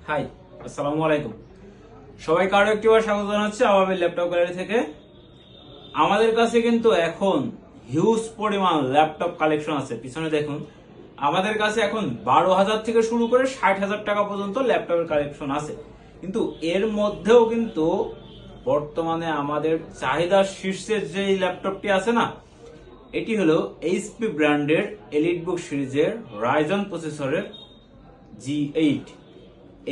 High, আসসালামু আলাইকুম। সবাইকে আরো একটিবার স্বাগত জানাচ্ছি আওয়ামী ল্যাপটপ গ্যালারি থেকে। আমাদের কাছে কিন্তু এখন হিউজ পরিমাণ ল্যাপটপ কালেকশন আছে। পিছনে দেখুন, আমাদের কাছে এখন 12,000 থেকে শুরু করে 60,000 টাকা পর্যন্ত ল্যাপটপের কালেকশন আছে। কিন্তু এর মধ্যেও কিন্তু বর্তমানে আমাদের চাহিদার শীর্ষের যে ল্যাপটপটি আছে না, এটি হলো এইচপি ব্র্যান্ডের এলিটবুক সিরিজের রাইজন প্রসেসরের G8।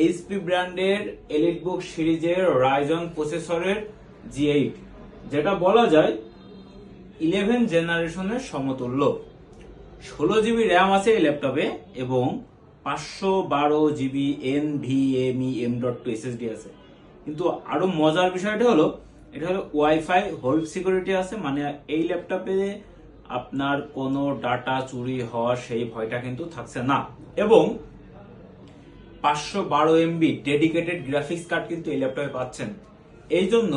এইচপি ব্র্যান্ডের এলিটবুক সিরিজের রাইজন প্রসেসরের G8, যেটা বলা যায় 11 জেনারেশনের সমতুল্য। 16 GB র্যাম আছে এই ল্যাপটপে এবং 512 GB NVMe M.2 SSD আছে। কিন্তু আরো মজার বিষয়টা হলো, এটা হলো ওয়াইফাই হোল্ড সিকিউরিটি আছে, মানে এই ল্যাপটপে আপনার কোনো ডাটা চুরি হওয়ার সেই ভয়টা কিন্তু থাকছে না। এবং 512 MB ডেডিকেটেড গ্রাফিক্স কার্ড কিন্তু এই ল্যাপটপে পাচ্ছেন। এই জন্য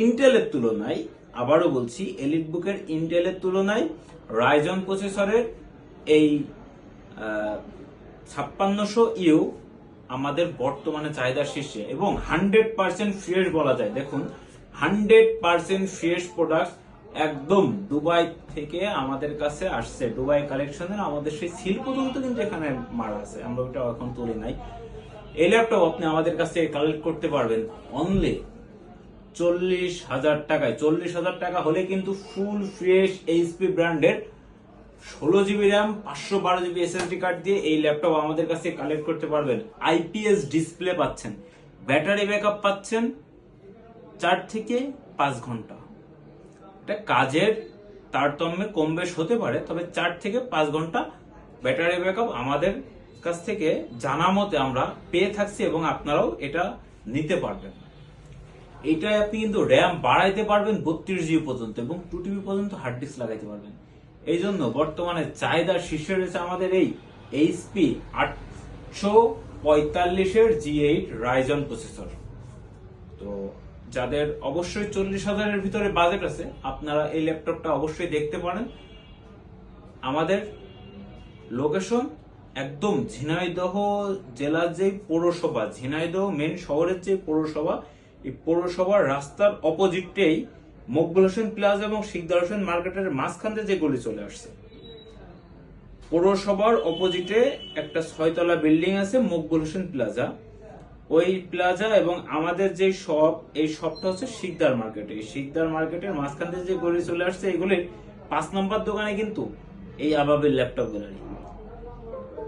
ইন্টেলের তুলনায় আবারও বলছি, এলিটবুকের ইন্টেলের তুলনায় রাইজন প্রসেসরের এই 5600U আমাদের বর্তমানে চাহিদার শীর্ষে এবং 100% ফ্রেশ বলা যায়। দেখুন, 100% ফ্রেশ প্রোডাক্ট একদম দুবাই থেকে আমাদের কাছে আসছে। দুবাই কালেকশনের আমাদের সেই সিল পর্যন্ত কিন্তু এখানে মারা আছে, আমরা ওটা এখন তুলি নাই। এই ল্যাপটপ আপনি আমাদের কাছ থেকে কালেক্ট করতে পারবেন অনলি 40,000 টাকায়। 40,000 টাকা হলে কিন্তু ফুল ফ্রেশ এইচপি ব্র্যান্ডের 16 GB RAM 512 GB SSD card দিয়ে এই ল্যাপটপ আমাদের কাছে কালেক্ট করতে পারবেন। IPS ডিসপ্লে পাচ্ছেন, ব্যাটারি ব্যাকআপ পাচ্ছেন 4 থেকে 5 ঘন্টা। এটা কাজের তারতম্যে কম বেশ হতে পারে, তবে 4 থেকে 5 ঘন্টা ব্যাটারি ব্যাকআপ আমাদের কাছ থেকে জানা মতে আমরা পেয়ে থাকছি এবং আপনারাও এটা নিতে পারবেন। এইটাই আপনি কিন্তু র্যাম বাড়াইতে পারবেন 32 GB পর্যন্ত এবং 2 TB পর্যন্ত হার্ড ডিস্ক লাগাইতে পারবেন। এই জন্য বর্তমানে চাহিদার শীর্ষে রয়েছে আমাদের এই এইচপি 845 G8 রাইজন প্রসেসর। তো যাদের অবশ্যই 40,000 ভিতরে বাজেট আছে, আপনারা এই ল্যাপটপটা অবশ্যই দেখতে পারেন। আমাদের লোকেশন একদম ঝিনাইদহ জেলার যে পৌরসভা, ঝিনাইদহ মেন শহরের যে পৌরসভা, এই পৌরসভার রাস্তার অপোজিটেই মকবুল হোসেন প্লাজা এবং শিকদার হোসেন মার্কেটের মাঝখানে যে গলি চলে আসছে। পৌরসভার অপোজিটে একটা 6 তলা বিল্ডিং আছে, মকবুল হোসেন প্লাজা। ওই প্লাজা এবং আমাদের যে শপ, এই শপটা হচ্ছে শিকদার মার্কেট। এই শিকদার মার্কেটের মাঝখান থেকে যে গলি চলে আসছে, এগুলির 5 নম্বর দোকানে কিন্তু এই আবাবিল ল্যাপটপ গ্যালারি।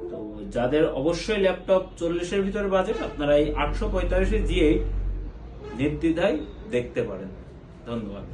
তো যাদের অবশ্যই ল্যাপটপ 40-এর ভিতরে বাজেট, আপনারা এই 845 G8 নির্দ্বিধায় দেখতে পারেন। ধন্যবাদ।